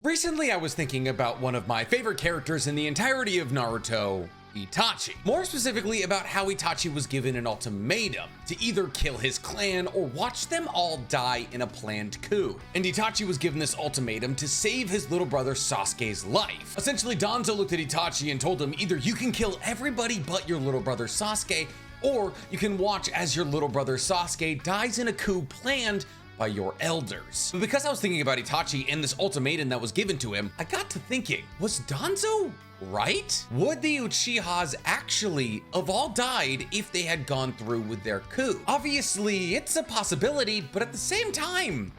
Recently, I was thinking about one of my favorite characters in the entirety of Naruto, Itachi. More specifically about how Itachi was given an ultimatum to either kill his clan or watch them all die in a planned coup. And Itachi was given this ultimatum to save his little brother Sasuke's life. Essentially, Danzo looked at Itachi and told him either you can kill everybody but your little brother Sasuke, or you can watch as your little brother Sasuke dies in a coup planned by your elders. But because I was thinking about Itachi and this ultimatum that was given to him, I got to thinking, was Danzo right? Would the Uchihas actually have all died if they had gone through with their coup? Obviously, it's a possibility, but at the same time,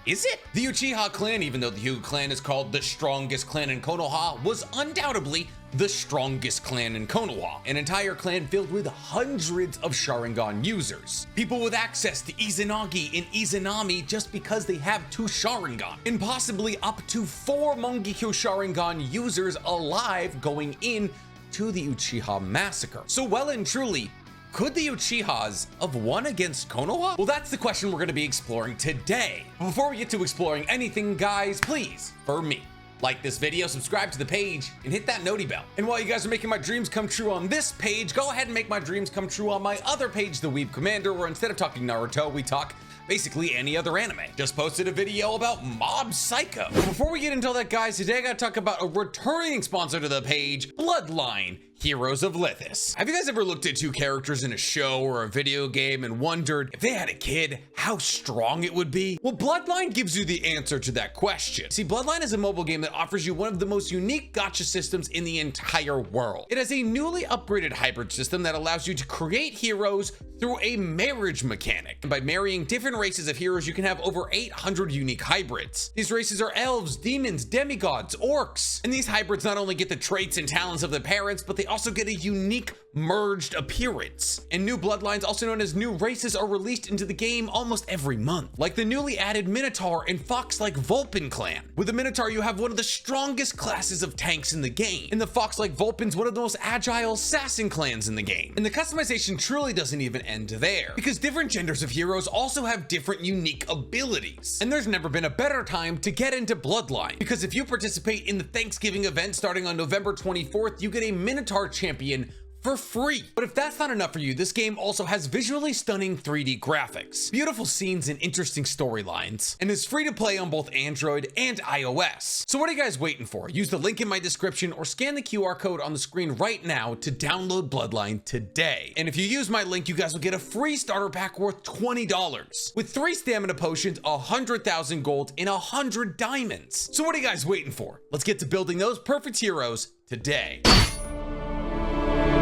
is it? The Uchiha clan, even though the Hyuga clan is called the strongest clan in Konoha, was undoubtedly the strongest clan in Konoha, an entire clan filled with hundreds of Sharingan users. People with access to Izanagi and Izanami just because they have 2 Sharingan, and possibly up to 4 Mangekyo Sharingan users alive going in to the Uchiha massacre. So well and truly, could the Uchihas have won against Konoha? Well, that's the question we're going to be exploring today. Before we get to exploring anything, guys, please, for me, like this video, subscribe to the page, and hit that noti bell. And while you guys are making my dreams come true on this page, go ahead and make my dreams come true on my other page, The Weeb Commander, where instead of talking Naruto, we talk basically any other anime. Just posted a video about Mob Psycho. But before we get into all that, guys, today I gotta talk about a returning sponsor to the page, Bloodline, Heroes of Lithis. Have you guys ever looked at 2 characters in a show or a video game and wondered if they had a kid, how strong it would be? Well, Bloodline gives you the answer to that question. See, Bloodline is a mobile game that offers you one of the most unique gacha systems in the entire world. It has a newly upgraded hybrid system that allows you to create heroes through a marriage mechanic. And by marrying different races of heroes, you can have over 800 unique hybrids. These races are elves, demons, demigods, orcs. And these hybrids not only get the traits and talents of the parents, but they also get a unique merged appearance. And new bloodlines, also known as new races, are released into the game almost every month, like the newly added Minotaur and Fox-like Vulpin clan. With the Minotaur, you have one of the strongest classes of tanks in the game, and the Fox-like Vulpin's one of the most agile assassin clans in the game. And the customization truly doesn't even end there, because different genders of heroes also have different unique abilities. And there's never been a better time to get into Bloodline, because if you participate in the Thanksgiving event starting on November 24th, you get a Minotaur champion for free. But if that's not enough for you, this game also has visually stunning 3D graphics, beautiful scenes, and interesting storylines, and is free to play on both Android and iOS. So what are you guys waiting for? Use the link in my description or scan the QR code on the screen right now to download Bloodline today. And if you use my link, you guys will get a free starter pack worth $20 with 3 stamina potions, 100,000 gold, and 100 diamonds. So what are you guys waiting for? Let's get to building those perfect heroes today.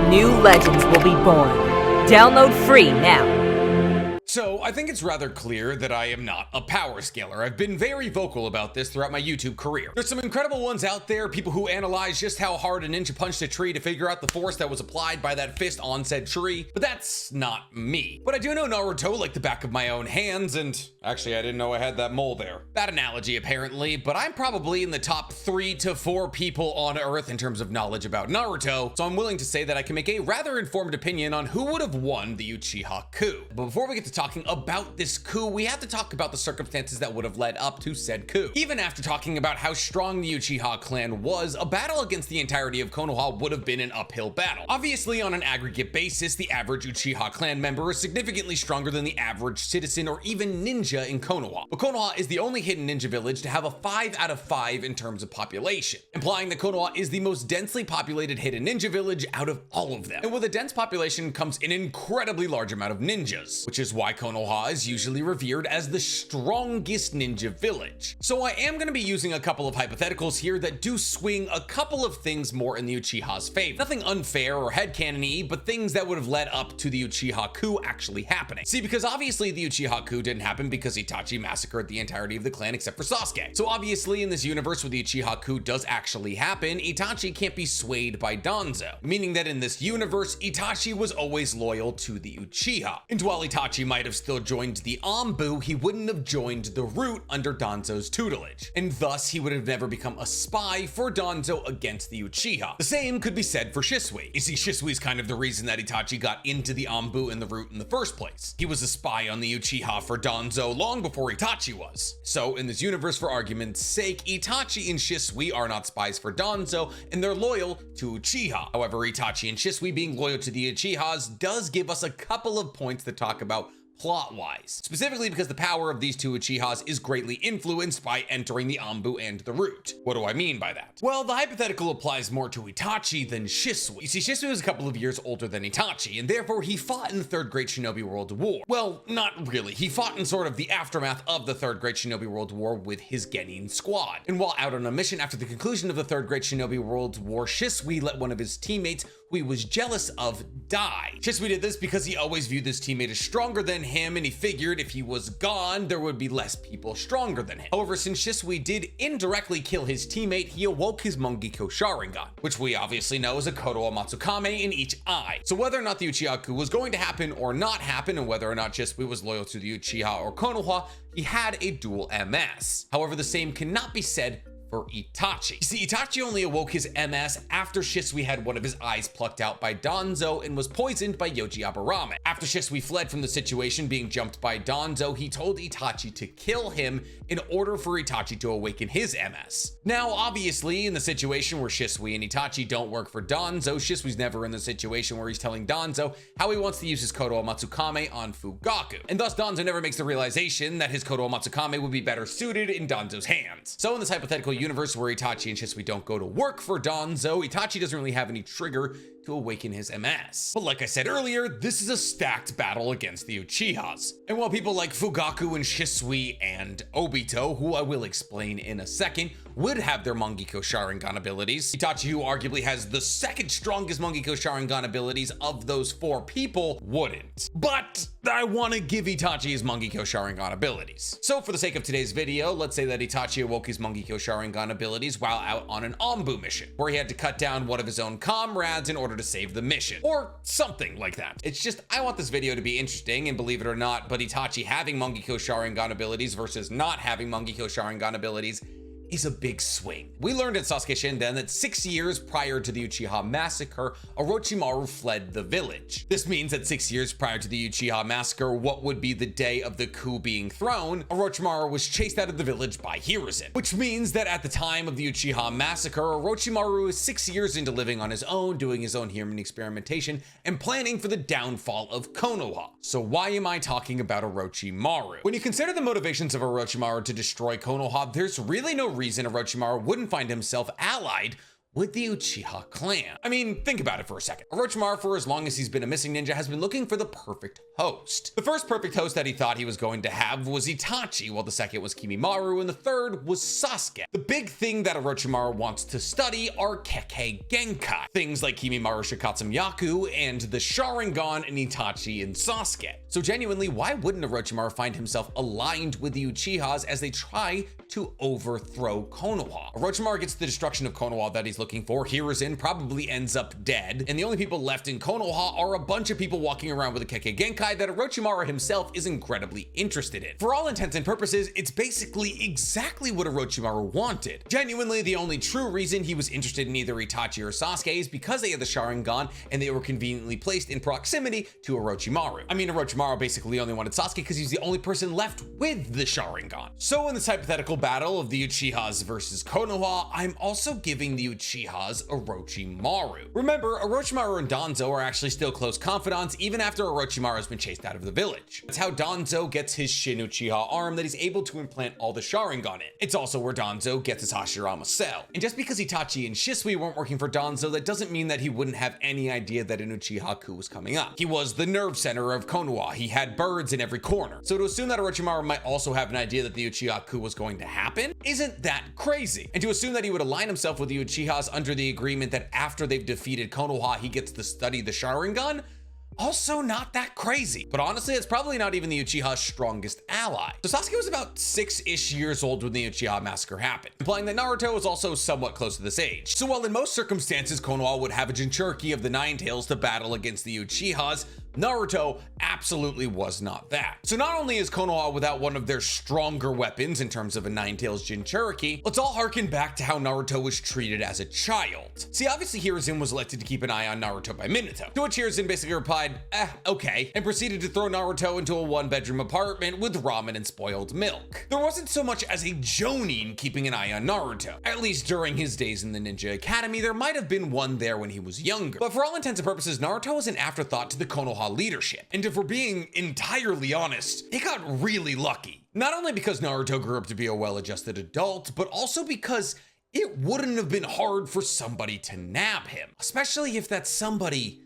New legends will be born. Download free now. So I think it's rather clear that I am not a power scaler. I've been very vocal about this throughout my YouTube career. There's some incredible ones out there, people who analyze just how hard a ninja punched a tree to figure out the force that was applied by that fist on said tree, but that's not me. But I do know Naruto like the back of my own hands, and actually I didn't know I had that mole there. Bad analogy apparently, but I'm probably in the top 3 to 4 people on Earth in terms of knowledge about Naruto, so I'm willing to say that I can make a rather informed opinion on who would have won the Uchiha coup. But before we get to talking about this coup, we have to talk about the circumstances that would have led up to said coup. Even after talking about how strong the Uchiha clan was, a battle against the entirety of Konoha would have been an uphill battle. Obviously, on an aggregate basis, the average Uchiha clan member is significantly stronger than the average citizen or even ninja in Konoha. But Konoha is the only hidden ninja village to have a 5 out of 5 in terms of population, implying that Konoha is the most densely populated hidden ninja village out of all of them. And with a dense population comes an incredibly large amount of ninjas, which is why Konoha is usually revered as the strongest ninja village. So I am going to be using a couple of hypotheticals here that do swing a couple of things more in the Uchiha's favor. Nothing unfair or headcanon-y, but things that would have led up to the Uchiha coup actually happening. See, because obviously the Uchiha coup didn't happen because Itachi massacred the entirety of the clan except for Sasuke. So obviously in this universe where the Uchiha coup does actually happen, Itachi can't be swayed by Danzo, meaning that in this universe, Itachi was always loyal to the Uchiha. And while Itachi might might have still joined the Anbu, he wouldn't have joined the root under Danzo's tutelage, and thus he would have never become a spy for Danzo against the Uchiha. The same could be said for Shisui. You see, Shisui's kind of the reason that Itachi got into the Anbu and the root in the first place. He was a spy on the Uchiha for Danzo long before Itachi was. So in this universe, for argument's sake, Itachi and Shisui are not spies for Danzo, and they're loyal to Uchiha. However, Itachi and Shisui being loyal to the Uchihas does give us a couple of points to talk about plot-wise, specifically because the power of these two Uchihas is greatly influenced by entering the Anbu and the root. What do I mean by that? Well, the hypothetical applies more to Itachi than Shisui. You see, Shisui was a couple of years older than Itachi, and therefore he fought in the Third Great Shinobi World War. Well, not really. He fought in sort of the aftermath of the Third Great Shinobi World War with his Genin squad. And while out on a mission after the conclusion of the Third Great Shinobi World War, Shisui let one of his teammates, who he was jealous of, die. Shisui did this because he always viewed this teammate as stronger than him, and he figured if he was gone, there would be less people stronger than him. However, since Shisui did indirectly kill his teammate, he awoke his Mangekyo Sharingan, which we obviously know is a Konoha Matsukame in each eye. So whether or not the Uchiha coup was going to happen or not happen, and whether or not Shisui was loyal to the Uchiha or Konoha, he had a dual MS. However, the same cannot be said for Itachi. You see, Itachi only awoke his MS after Shisui had one of his eyes plucked out by Danzo and was poisoned by Yoji Aburame. After Shisui fled from the situation, being jumped by Danzo, he told Itachi to kill him in order for Itachi to awaken his MS. Now, obviously, in the situation where Shisui and Itachi don't work for Danzo, Shisui's never in the situation where he's telling Danzo how he wants to use his Konoha Matsukame on Fugaku. And thus, Danzo never makes the realization that his Konoha Matsukame would be better suited in Danzo's hands. So in this hypothetical universe where Itachi and Shisui don't go to work for Danzo, Itachi doesn't really have any trigger to awaken his MS. But like I said earlier, this is a stacked battle against the Uchihas. And while people like Fugaku and Shisui and Obito, who I will explain in a second, would have their Mangekyo Sharingan abilities, Itachi, who arguably has the second strongest Mangekyo Sharingan abilities of those four people, wouldn't. But I want to give Itachi his Mangekyo Sharingan abilities. So for the sake of today's video, let's say that Itachi awoke his Mangekyo Sharingan abilities while out on an Anbu mission, where he had to cut down one of his own comrades in order to save the mission, or something like that. It's just, I want this video to be interesting, and believe it or not, but Itachi having Mangekyo Sharingan abilities versus not having Mangekyo Sharingan abilities is a big swing. We learned at Sasuke Shinden that 6 years prior to the Uchiha massacre, Orochimaru fled the village. This means that 6 years prior to the Uchiha massacre, what would be the day of the coup being thrown, Orochimaru was chased out of the village by Hiruzen. Which means that at the time of the Uchiha massacre, Orochimaru is 6 years into living on his own, doing his own human experimentation, and planning for the downfall of Konoha. So why am I talking about Orochimaru? When you consider the motivations of Orochimaru to destroy Konoha, there's really no reason Orochimaru wouldn't find himself allied with the Uchiha clan. I mean, think about it for a second. Orochimaru, for as long as he's been a missing ninja, has been looking for the perfect host. The first perfect host that he thought he was going to have was Itachi, while the second was Kimimaro, and the third was Sasuke. The big thing that Orochimaru wants to study are Kekkei Genkai, things like Kimimaro Shikatsu and the Sharingan and Itachi and Sasuke. So genuinely, why wouldn't Orochimaru find himself aligned with the Uchihas as they try to overthrow Konoha? Orochimaru gets the destruction of Konoha that he's looking for. Hiruzen probably ends up dead, and the only people left in Konoha are a bunch of people walking around with a Kekkei Genkai that Orochimaru himself is incredibly interested in. For all intents and purposes, it's basically exactly what Orochimaru wanted. Genuinely, the only true reason he was interested in either Itachi or Sasuke is because they had the Sharingan and they were conveniently placed in proximity to Orochimaru. I mean, Orochimaru basically only wanted Sasuke because he's the only person left with the Sharingan. So in this hypothetical battle of the Uchihas versus Konoha, I'm also giving the Uchihas Orochimaru. Remember, Orochimaru and Danzo are actually still close confidants even after Orochimaru has been chased out of the village. That's how Danzo gets his Shin Uchiha arm that he's able to implant all the Sharingan in. It's also where Danzo gets his Hashirama cell. And just because Itachi and Shisui weren't working for Danzo, that doesn't mean that he wouldn't have any idea that an Uchiha coup was coming up. He was the nerve center of Konoha. He had birds in every corner. So to assume that Orochimaru might also have an idea that the Uchiha coup was going to happen isn't that crazy. And to assume that he would align himself with the Uchihas under the agreement that after they've defeated Konoha, he gets to study the Sharingan, also not that crazy. But honestly, it's probably not even the Uchiha's strongest ally. So Sasuke was about 6-ish years old when the Uchiha massacre happened, implying that Naruto was also somewhat close to this age. So while in most circumstances Konoha would have a Jinchuriki of the Nine Tails to battle against the Uchihas, Naruto absolutely was not that. So not only is Konoha without one of their stronger weapons in terms of a Nine-Tails Jinchuriki, let's all harken back to how Naruto was treated as a child. See, obviously Hiruzen was elected to keep an eye on Naruto by Minato, to which Hiruzen basically replied, okay, and proceeded to throw Naruto into a one-bedroom apartment with ramen and spoiled milk. There wasn't so much as a Jonin keeping an eye on Naruto. At least during his days in the Ninja Academy, there might have been one there when he was younger. But for all intents and purposes, Naruto was an afterthought to the Konoha leadership. And if we're being entirely honest, they got really lucky. Not only because Naruto grew up to be a well-adjusted adult, but also because it wouldn't have been hard for somebody to nab him, especially if that somebody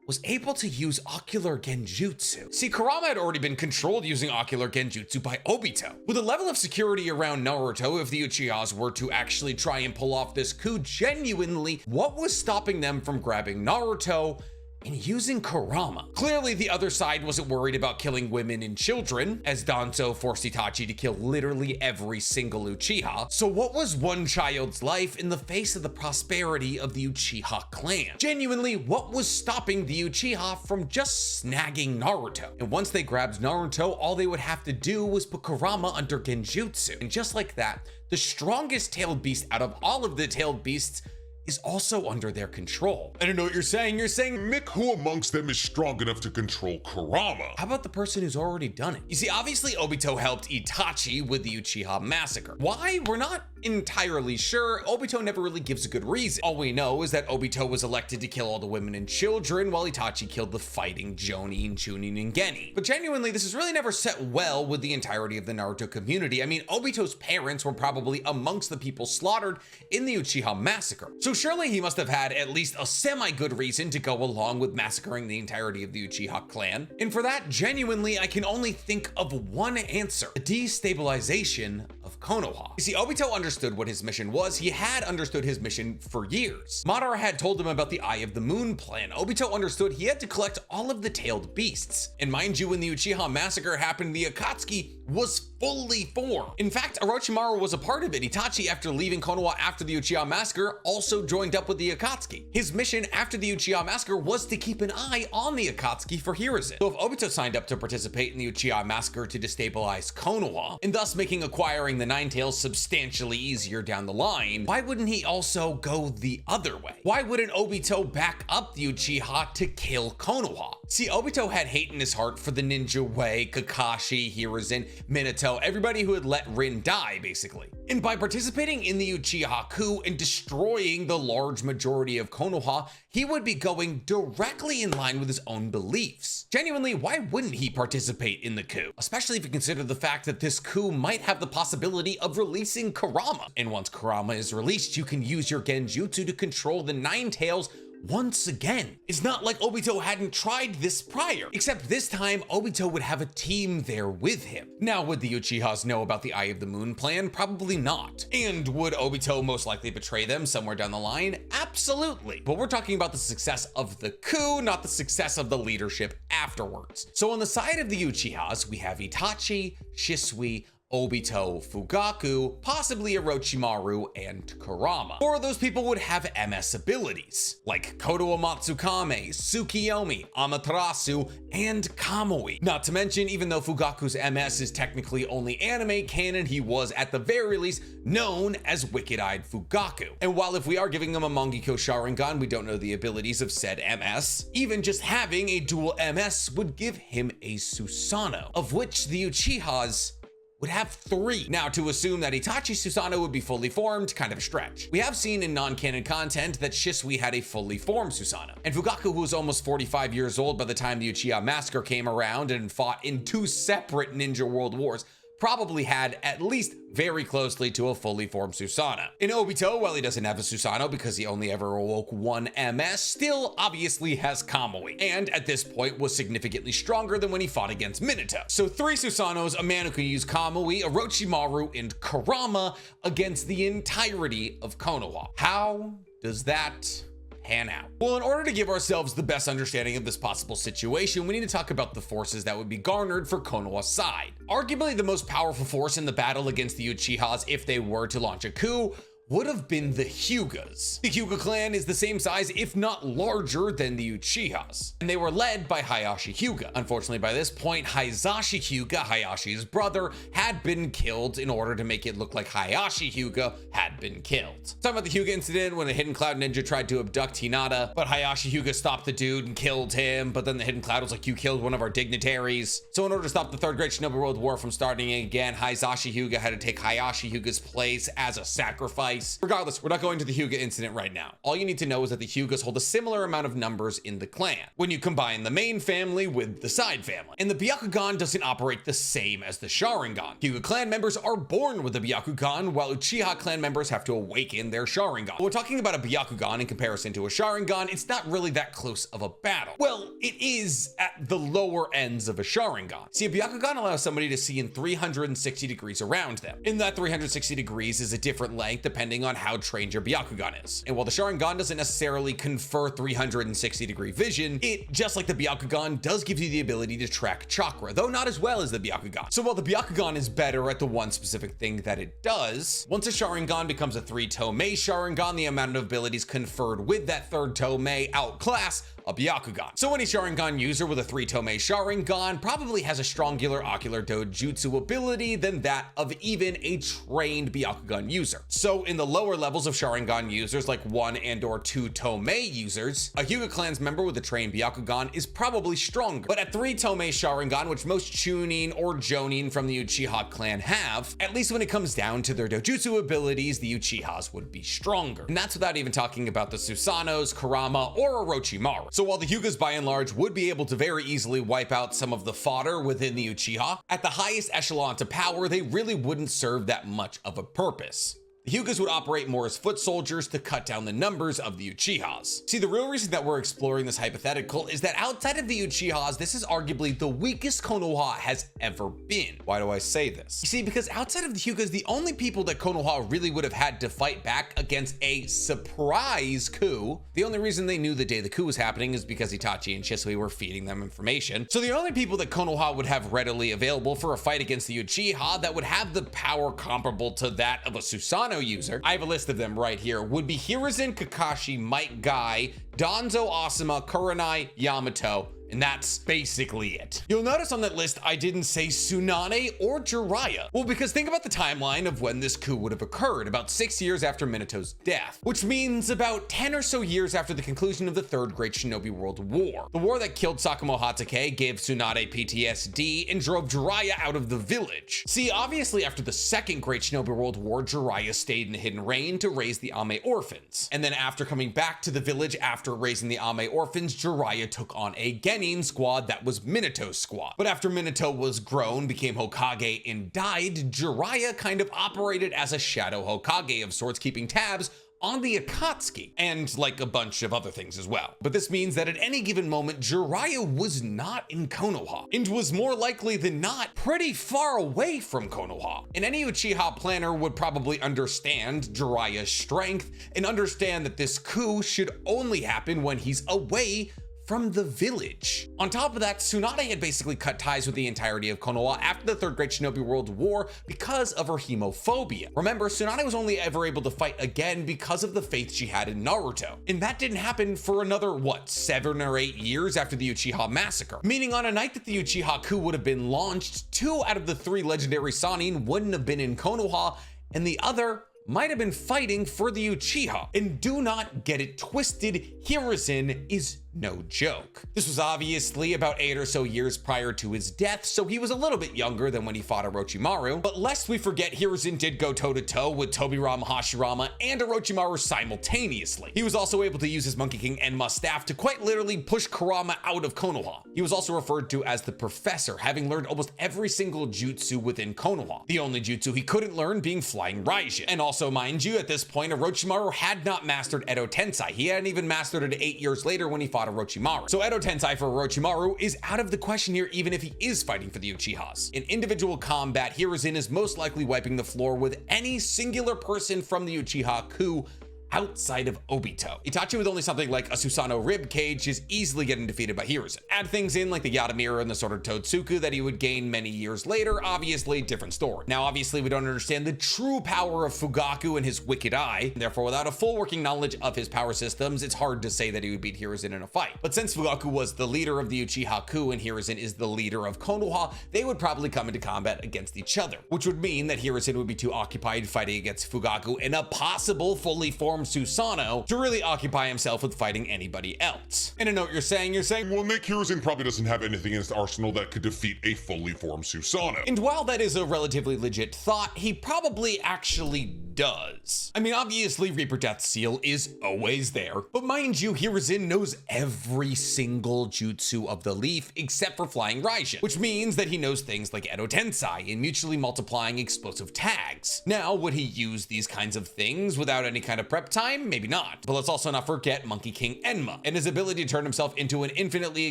was able to use ocular genjutsu. See, Kurama had already been controlled using ocular genjutsu by Obito. With a level of security around Naruto, if the Uchihas were to actually try and pull off this coup genuinely, what was stopping them from grabbing Naruto and using Kurama? Clearly, the other side wasn't worried about killing women and children, as Danzo forced Itachi to kill literally every single Uchiha. So what was one child's life in the face of the prosperity of the Uchiha clan? Genuinely, what was stopping the Uchiha from just snagging Naruto? And once they grabbed Naruto, all they would have to do was put Kurama under genjutsu. And just like that, the strongest tailed beast out of all of the tailed beasts is also under their control. I don't know what you're saying. You're saying, Mick, who amongst them is strong enough to control Kurama? how about the person who's already done it? You see, obviously Obito helped Itachi with the Uchiha massacre. Why? We're not entirely sure. Obito never really gives a good reason. All we know is that Obito was elected to kill all the women and children, while Itachi killed the fighting Jonin, Chunin, and Genin. But genuinely, this is really never set well with the entirety of the Naruto community. I mean, Obito's parents were probably amongst the people slaughtered in the Uchiha massacre. So surely he must have had at least a semi-good reason to go along with massacring the entirety of the Uchiha clan. And for that, genuinely, I can only think of one answer: the destabilization of Konoha. You see, Obito understood what his mission was. He had understood his mission for years. Madara had told him about the Eye of the Moon plan. Obito understood he had to collect all of the tailed beasts. And mind you, when the Uchiha massacre happened, the Akatsuki was fully formed. In fact, Orochimaru was a part of it. Itachi, after leaving Konoha after the Uchiha massacre, also joined up with the Akatsuki. His mission after the Uchiha massacre was to keep an eye on the Akatsuki for Hiruzen. So if Obito signed up to participate in the Uchiha massacre to destabilize Konoha, and thus making acquiring the Nine Tails substantially easier down the line, why wouldn't he also go the other way? Why wouldn't Obito back up the Uchiha to kill Konoha? See, Obito had hate in his heart for the ninja way, Kakashi, Hiruzen, Minato, everybody who had let Rin die, basically. And by participating in the Uchiha coup and destroying the large majority of Konoha, he would be going directly in line with his own beliefs. Genuinely, why wouldn't he participate in the coup? Especially if you consider the fact that this coup might have the possibility of releasing Kurama. And once Kurama is released, you can use your genjutsu to control the Nine Tails once again. It's not like Obito hadn't tried this prior, except this time Obito would have a team there with him. Now, would the Uchihas know about the Eye of the Moon plan? Probably not. And would Obito most likely betray them somewhere down the line? Absolutely. But we're talking about the success of the coup, not the success of the leadership afterwards. So on the side of the Uchihas, we have Itachi, Shisui, Obito, Fugaku, possibly Orochimaru, and Kurama. Four of those people would have MS abilities, like Kodo Matsukame, Tsukiyomi, Amaterasu, and Kamui. Not to mention, even though Fugaku's MS is technically only anime canon, he was at the very least known as Wicked-Eyed Fugaku. And while if we are giving him a Mangekyo Sharingan, we don't know the abilities of said MS, even just having a dual MS would give him a Susanoo, of which the Uchihas would have 3. Now, to assume that Itachi Susanoo would be fully formed, kind of a stretch. We have seen in non-canon content that Shisui had a fully formed Susanoo, and Fugaku, who was almost 45 years old by the time the Uchiha massacre came around and fought in 2 separate ninja world wars, probably had at least very closely to a fully formed Susanoo. In Obito, while he doesn't have a Susanoo because he only ever awoke 1 MS, still obviously has Kamui, and at this point was significantly stronger than when he fought against Minato. So 3 Susanoos, a man who can use Kamui, Orochimaru, and Kurama against the entirety of Konoha. How does that pan out? Well, in order to give ourselves the best understanding of this possible situation, we need to talk about the forces that would be garnered for Konoha's side. Arguably the most powerful force in the battle against the Uchihas, if they were to launch a coup, would have been the Hyugas. The Hyuga clan is the same size, if not larger, than the Uchihas, and they were led by Hayashi Hyuga. Unfortunately, by this point, Hisashi Hyuga, Hayashi's brother, had been killed in order to make it look like Hayashi Hyuga had been killed. Talking about the Hyuga incident when a Hidden Cloud ninja tried to abduct Hinata, but Hayashi Hyuga stopped the dude and killed him, but then the Hidden Cloud was like, you killed one of our dignitaries. So in order to stop the Third Great Shinobi World War from starting again, Hisashi Hyuga had to take Hayashi Hyuga's place as a sacrifice. Regardless, we're not going to the Hyuga incident right now. All you need to know is that the Hyugas hold a similar amount of numbers in the clan when you combine the main family with the side family. And the Byakugan doesn't operate the same as the Sharingan. Hyuga clan members are born with the Byakugan, while Uchiha clan members have to awaken their Sharingan. When we're talking about a Byakugan in comparison to a Sharingan, it's not really that close of a battle. Well, it is at the lower ends of a Sharingan. See, a Byakugan allows somebody to see in 360 degrees around them. In that 360 degrees is a different length depending on how trained your Byakugan is. And while the Sharingan doesn't necessarily confer 360 degree vision, it, just like the Byakugan, does give you the ability to track chakra, though not as well as the Byakugan. So while the Byakugan is better at the one specific thing that it does, once a Sharingan becomes a 3-Tomei Sharingan, the amount of abilities conferred with that third Tomei outclass a Byakugan. So any Sharingan user with a 3-Tomei Sharingan probably has a stronger ocular dojutsu ability than that of even a trained Byakugan user. So in the lower levels of Sharingan users, like 1 and or 2 Tomei users, a Hyuga clan's member with a trained Byakugan is probably stronger. But at 3 Tomei Sharingan, which most Chunin or Jonin from the Uchiha clan have, at least when it comes down to their dojutsu abilities, the Uchihas would be stronger. And that's without even talking about the Susanos, Kurama, or Orochimaru. So while the Hyugas by and large would be able to very easily wipe out some of the fodder within the Uchiha, at the highest echelon to power, they really wouldn't serve that much of a purpose. The Hyugas would operate more as foot soldiers to cut down the numbers of the Uchihas. See, the real reason that we're exploring this hypothetical is that outside of the Uchihas, this is arguably the weakest Konoha has ever been. Why do I say this? You see, because outside of the Hyugas, the only people that Konoha really would have had to fight back against a surprise coup, the only reason they knew the day the coup was happening is because Itachi and Shisui were feeding them information. So the only people that Konoha would have readily available for a fight against the Uchiha that would have the power comparable to that of a Susanoo user, I have a list of them right here, would be Hiruzen, Kakashi, Might Guy, Danzo, Asuma, Kurenai, Yamato, and that's basically it. You'll notice on that list I didn't say Tsunade or Jiraiya. Well, because think about the timeline of when this coup would have occurred, about 6 years after Minato's death, which means about 10 or so years after the conclusion of the Third Great Shinobi World War. The war that killed Sakamoto Hatake, gave Tsunade PTSD, and drove Jiraiya out of the village. See, obviously after the Second Great Shinobi World War, Jiraiya stayed in the Hidden Rain to raise the Ame orphans. And then after coming back to the village after raising the Ame orphans, Jiraiya took on a Genin squad that was Minato's squad. But after Minato was grown, became Hokage, and died, Jiraiya kind of operated as a shadow Hokage of sorts, keeping tabs on the Akatsuki, and like a bunch of other things as well. But this means that at any given moment, Jiraiya was not in Konoha, and was more likely than not pretty far away from Konoha. And any Uchiha planner would probably understand Jiraiya's strength, and understand that this coup should only happen when he's away from the village. On top of that, Tsunade had basically cut ties with the entirety of Konoha after the Third Great Shinobi World War because of her hemophobia. Remember, Tsunade was only ever able to fight again because of the faith she had in Naruto. And that didn't happen for another, 7 or 8 years after the Uchiha massacre. Meaning on a night that the Uchiha coup would have been launched, 2 out of the 3 legendary Sannin wouldn't have been in Konoha, and the other might have been fighting for the Uchiha. And do not get it twisted, Hiruzen is no joke. This was obviously about 8 or so years prior to his death, so he was a little bit younger than when he fought Orochimaru. But lest we forget, Hiruzen did go toe-to-toe with Tobirama, Hashirama, and Orochimaru simultaneously. He was also able to use his Monkey King Enma staff to quite literally push Kurama out of Konoha. He was also referred to as the Professor, having learned almost every single jutsu within Konoha. The only jutsu he couldn't learn being Flying Raijin. And also, mind you, at this point, Orochimaru had not mastered Edo Tensei. He hadn't even mastered it 8 years later when he fought Orochimaru. So Edo Tensei for Orochimaru is out of the question here, even if he is fighting for the Uchihas. In individual combat, Hiruzen is most likely wiping the floor with any singular person from the Uchiha coup outside of Obito. Itachi with only something like a Susanoo rib cage is easily getting defeated by Hiruzen. Add things in like the Yata mirror and the Sword of Totsuku that he would gain many years later, obviously different story. Now obviously we don't understand the true power of Fugaku and his wicked eye, and therefore without a full working knowledge of his power systems, it's hard to say that he would beat Hiruzen in a fight. But since Fugaku was the leader of the Uchiha coup and Hiruzen is the leader of Konoha, they would probably come into combat against each other, which would mean that Hiruzen would be too occupied fighting against Fugaku and a possible fully formed Susanoo to really occupy himself with fighting anybody else. And I know what you're saying, Well, Nick Hiruzen probably doesn't have anything in his arsenal that could defeat a fully formed Susanoo. And while that is a relatively legit thought, he probably actually does. I mean, obviously Reaper Death Seal is always there, but mind you, Hiruzen knows every single jutsu of the leaf except for Flying Raijin, which means that he knows things like Edo Tensai and mutually multiplying explosive tags. Now, would he use these kinds of things without any kind of prep time? Maybe not. But let's also not forget Monkey King Enma and his ability to turn himself into an infinitely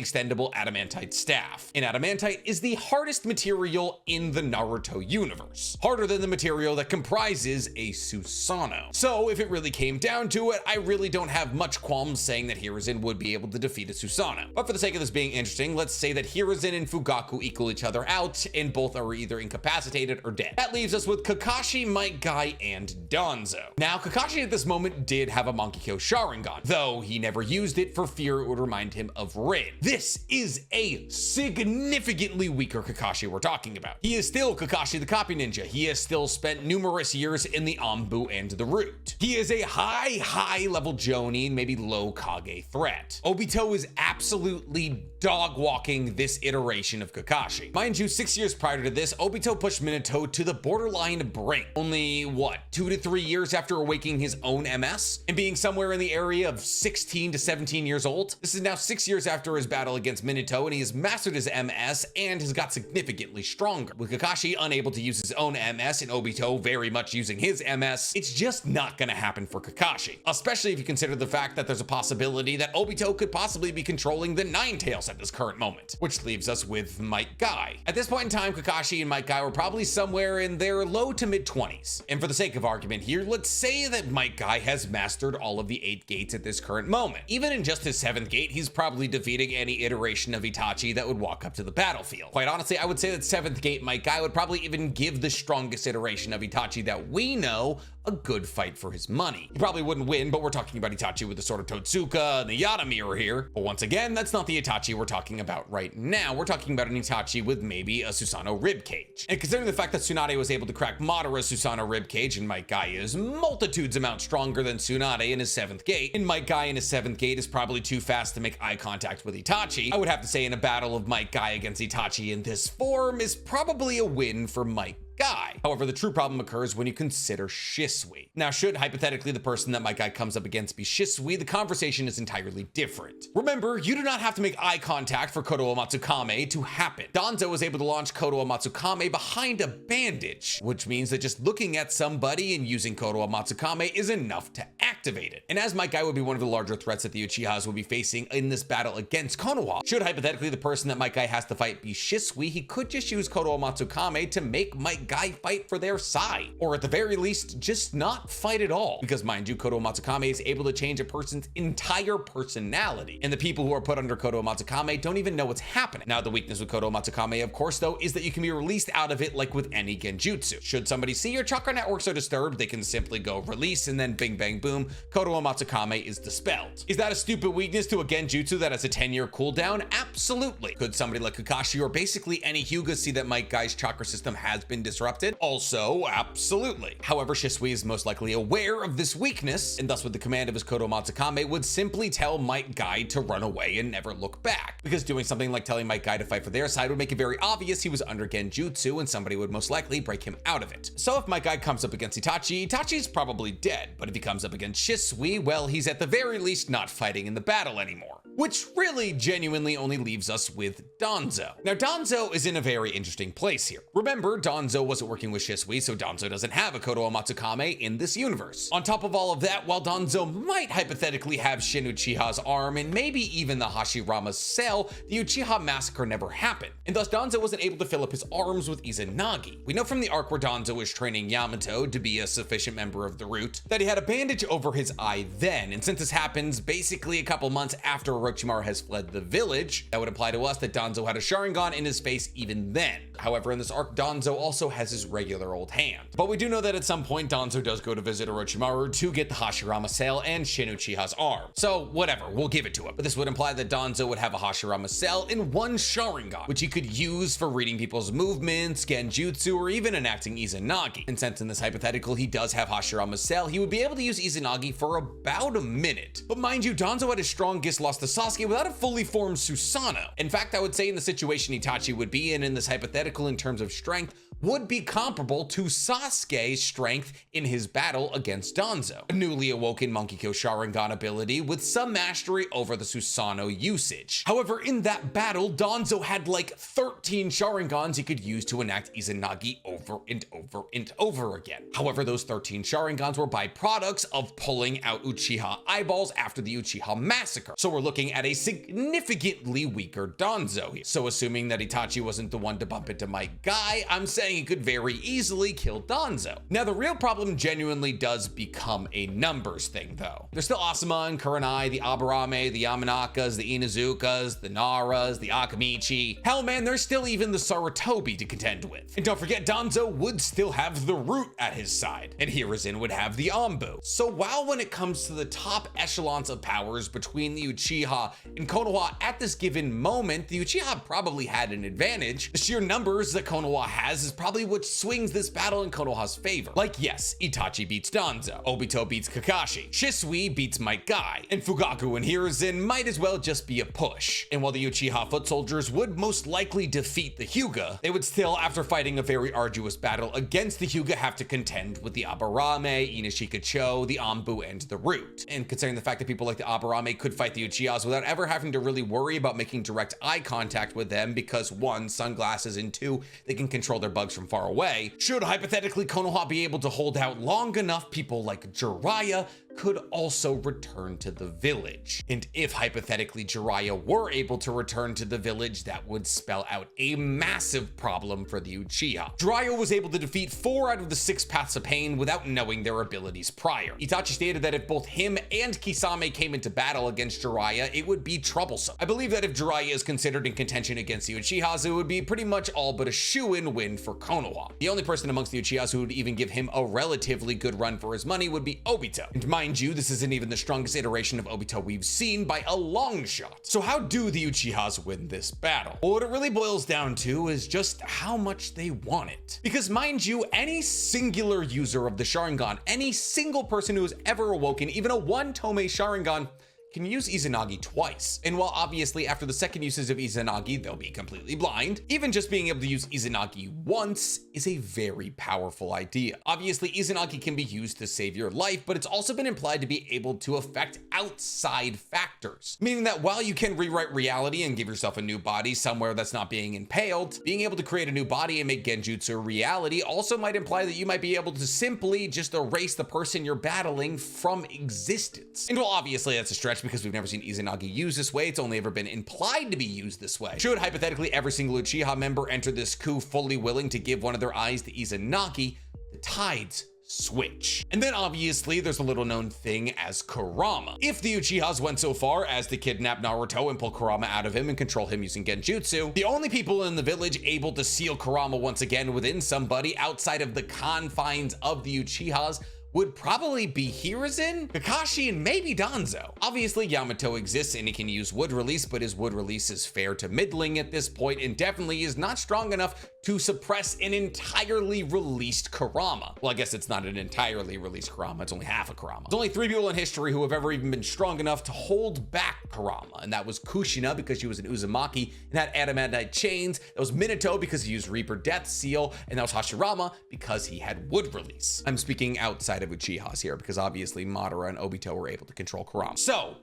extendable adamantite staff. And adamantite is the hardest material in the Naruto universe, harder than the material that comprises a Susanoo. So if it really came down to it, I really don't have much qualms saying that Hiruzen would be able to defeat a Susanoo. But for the sake of this being interesting, let's say that Hiruzen and Fugaku equal each other out and both are either incapacitated or dead. That leaves us with Kakashi, Might Guy, and Danzo. Now, Kakashi at this moment did have a Mangekyo Sharingan, though he never used it for fear it would remind him of Rin. This is a significantly weaker Kakashi we're talking about. He is still Kakashi the Copy Ninja. He has still spent numerous years in the Anbu and the Root. He is a high level Jonin, maybe low Kage threat. Obito is absolutely dog walking this iteration of Kakashi. Mind you, 6 years prior to this, Obito pushed Minato to the borderline brink. Only, what, 2 to 3 years after awakening his own MS? And being somewhere in the area of 16 to 17 years old? This is now 6 years after his battle against Minato, and he has mastered his MS and has got significantly stronger. With Kakashi unable to use his own MS and Obito very much using his MS, it's just not gonna happen for Kakashi. Especially if you consider the fact that there's a possibility that Obito could possibly be controlling the Nine Tails at this current moment, which leaves us with Might Guy. At this point in time, Kakashi and Might Guy were probably somewhere in their low to mid 20s. And for the sake of argument here, let's say that Might Guy has mastered all of the 8 gates at this current moment. Even in just his 7th gate, he's probably defeating any iteration of Itachi that would walk up to the battlefield. Quite honestly, I would say that 7th gate Might Guy would probably even give the strongest iteration of Itachi that we know a good fight for his money. He probably wouldn't win, but we're talking about Itachi with the Sword of Totsuka and the Yata mirror here. But once again, that's not the Itachi we're talking about right now. We're talking about an Itachi with maybe a Susanoo ribcage. And considering the fact that Tsunade was able to crack Madara's Susanoo ribcage and Might Guy is multitudes amount stronger than Tsunade in his 7th gate, and Might Guy in his 7th gate is probably too fast to make eye contact with Itachi, I would have to say in a battle of Might Guy against Itachi in this form is probably a win for Might Guy. However, the true problem occurs when you consider Shisui. Now, should hypothetically the person that Might Guy comes up against be Shisui, the conversation is entirely different. Remember, you do not have to make eye contact for Kodowa Matsukame to happen. Danzo was able to launch Kodowa Matsukame behind a bandage, which means that just looking at somebody and using Kodowa Matsukame is enough to activate it. And as Might Guy would be one of the larger threats that the Uchihas would be facing in this battle against Konoha, should hypothetically the person that Might Guy has to fight be Shisui, he could just use Kodowa Matsukame to make Might Guy fight for their side, or at the very least, just not fight at all. Because mind you, Kodowa Matsukame is able to change a person's entire personality, and the people who are put under Kodowa Matsukame don't even know what's happening. Now, the weakness with Kodowa Matsukame, of course, though, is that you can be released out of it like with any genjutsu. Should somebody see your chakra networks are disturbed, they can simply go release, and then bing bang boom, Kodowa Matsukame is dispelled. Is that a stupid weakness to a genjutsu that has a 10-year cooldown? Absolutely. Could somebody like Kakashi or basically any Hyuga see that Might Guy's chakra system has been disrupted? Also, absolutely. However, Shisui is most likely aware of this weakness, and thus with the command of his Kodowa Matsukame would simply tell Might Guy to run away and never look back. Because doing something like telling Might Guy to fight for their side would make it very obvious he was under genjutsu, and somebody would most likely break him out of it. So if Might Guy comes up against Itachi, Itachi's probably dead, but if he comes up against Shisui, well, he's at the very least not fighting in the battle anymore. Which really genuinely only leaves us with Danzo. Now, Danzo is in a very interesting place here. Remember, Danzo wasn't working with Shisui, so Danzo doesn't have a Kodowa Matsukame in this universe. On top of all of that, while Danzo might hypothetically have Shin Uchiha's arm and maybe even the Hashirama's cell, the Uchiha massacre never happened, and thus Danzo wasn't able to fill up his arms with Izanagi. We know from the arc where Danzo was training Yamato to be a sufficient member of the Root that he had a bandage over for his eye then. And since this happens basically a couple months after Orochimaru has fled the village, that would imply to us that Danzo had a Sharingan in his face even then. However, in this arc, Danzo also has his regular old hand. But we do know that at some point, Danzo does go to visit Orochimaru to get the Hashirama Cell and Shin Uchiha's arm. So whatever, we'll give it to him. But this would imply that Danzo would have a Hashirama Cell in one Sharingan, which he could use for reading people's movements, genjutsu, or even enacting Izanagi. And since in this hypothetical he does have Hashirama Cell, he would be able to use Izanagi for about a minute. But mind you, Danzo at his strongest lost to Sasuke without a fully formed Susanoo. In fact, I would say in the situation Itachi would be in this hypothetical in terms of strength, would be comparable to Sasuke's strength in his battle against Danzo, a newly awoken Monkey-Kyo Sharingan ability with some mastery over the Susanoo usage. However, in that battle, Danzo had like 13 Sharingans he could use to enact Izanagi over and over and over again. However, those 13 Sharingans were byproducts of pulling out Uchiha eyeballs after the Uchiha massacre. So we're looking at a significantly weaker Danzo here. So assuming that Itachi wasn't the one to bump into my guy, I'm saying he could very easily kill Danzo. Now, the real problem genuinely does become a numbers thing, though. There's still Asuma and Kurenai, the Aburame, the Yamanakas, the Inuzukas, the Naras, the Akamichi. Hell, man, there's still even the Sarutobi to contend with. And don't forget, Danzo would still have the Root at his side, and Hiruzen would have the Anbu. So while when it comes to the top echelons of powers between the Uchiha and Konoha at this given moment, the Uchiha probably had an advantage. The sheer numbers that Konoha has is probably what swings this battle in Konoha's favor. Like, yes, Itachi beats Danzo, Obito beats Kakashi, Shisui beats my guy, and Fugaku and Hiruzen might as well just be a push. And while the Uchiha foot soldiers would most likely defeat the Hyuga, they would still, after fighting a very arduous battle against the Hyuga, have to contend with the Aburame, Inashikacho, the Anbu, and the Root. And considering the fact that people like the Aburame could fight the Uchihas without ever having to really worry about making direct eye contact with them because 1, sunglasses, and 2, they can control their bugs from far away, should hypothetically Konoha be able to hold out long enough, people like Jiraiya could also return to the village. And if hypothetically Jiraiya were able to return to the village, that would spell out a massive problem for the Uchiha. Jiraiya was able to defeat 4 out of the 6 paths of pain without knowing their abilities prior. Itachi stated that if both him and Kisame came into battle against Jiraiya, it would be troublesome. I believe that if Jiraiya is considered in contention against the Uchihas, it would be pretty much all but a shoo-in win for Konoha. The only person amongst the Uchihas who would even give him a relatively good run for his money would be Obito. And mind you, this isn't even the strongest iteration of Obito we've seen by a long shot. So how do the Uchihas win this battle? Well, what it really boils down to is just how much they want it. Because mind you, any singular user of the Sharingan, any single person who has ever awoken even a 1-tome Sharingan, can use Izanagi twice. And while obviously after the second usage of Izanagi, they'll be completely blind, even just being able to use Izanagi once is a very powerful idea. Obviously, Izanagi can be used to save your life, but it's also been implied to be able to affect outside factors. Meaning that while you can rewrite reality and give yourself a new body somewhere that's not being impaled, being able to create a new body and make genjutsu a reality also might imply that you might be able to simply just erase the person you're battling from existence. And while obviously that's a stretch because we've never seen Izanagi used this way, it's only ever been implied to be used this way. Should hypothetically every single Uchiha member enter this coup fully willing to give one of their eyes to Izanagi, the tides switch. And then obviously there's a little known thing as Kurama. If the Uchihas went so far as to kidnap Naruto and pull Kurama out of him and control him using genjutsu, the only people in the village able to seal Kurama once again within somebody outside of the confines of the Uchihas would probably be Hiruzen, Kakashi, and maybe Danzo. Obviously, Yamato exists and he can use wood release, but his wood release is fair to middling at this point and definitely is not strong enough to suppress an entirely released Kurama. Well, I guess it's not an entirely released Kurama, it's only half a Kurama. There's only 3 people in history who have ever even been strong enough to hold back Kurama, and that was Kushina because she was an Uzumaki and had adamantite chains, that was Minato because he used Reaper Death Seal, and that was Hashirama because he had wood release. I'm speaking outside of Uchihas here because obviously Madara and Obito were able to control Kurama. So,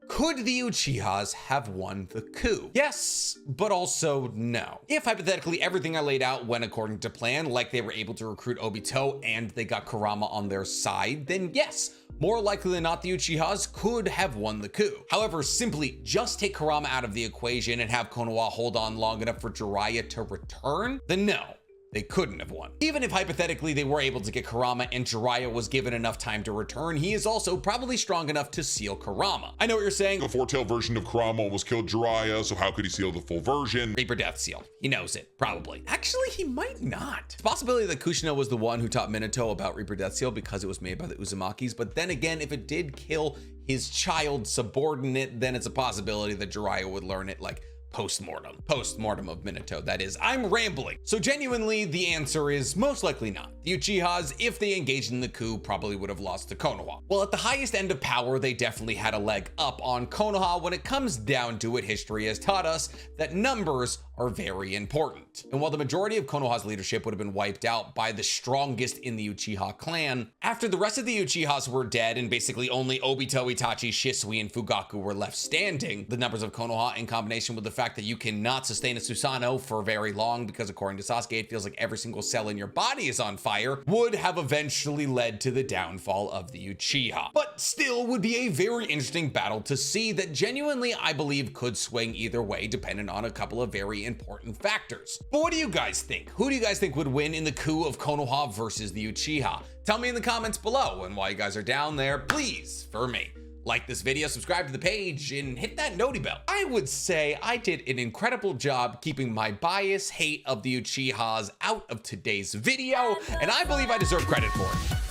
could the Uchihas have won the coup? Yes, but also no. If hypothetically everything I laid out went according to plan, like they were able to recruit Obito and they got Kurama on their side, then yes, more likely than not the Uchihas could have won the coup. However, simply just take Kurama out of the equation and have Konoha hold on long enough for Jiraiya to return, then no. they couldn't have won. Even if hypothetically they were able to get Kurama and Jiraiya was given enough time to return, he is also probably strong enough to seal Kurama. I know what you're saying. The four-tail version of Kurama almost killed Jiraiya, so how could he seal the full version? Reaper Death Seal. He knows it, probably. Actually, he might not. It's a possibility that Kushina was the one who taught Minato about Reaper Death Seal because it was made by the Uzumakis, but then again, if it did kill his child subordinate, then it's a possibility that Jiraiya would learn it like post-mortem of Minato, that is. I'm rambling. So genuinely, the answer is most likely not. The Uchihas, if they engaged in the coup, probably would have lost to Konoha. Well, at the highest end of power, they definitely had a leg up on Konoha. When it comes down to it, history has taught us that numbers are very important. And while the majority of Konoha's leadership would have been wiped out by the strongest in the Uchiha clan, after the rest of the Uchihas were dead and basically only Obito, Itachi, Shisui, and Fugaku were left standing, the numbers of Konoha in combination with the fact that you cannot sustain a Susanoo for very long because according to Sasuke, it feels like every single cell in your body is on fire, would have eventually led to the downfall of the Uchiha. But still would be a very interesting battle to see that genuinely I believe could swing either way depending on a couple of very important factors. But what do you guys think? Who do you guys think would win in the coup of Konoha versus the Uchiha? Tell me in the comments below, and while you guys are down there, please, for me, like this video, subscribe to the page, and hit that noti bell. I would say I did an incredible job keeping my bias hate of the Uchihas out of today's video, and I believe I deserve credit for it.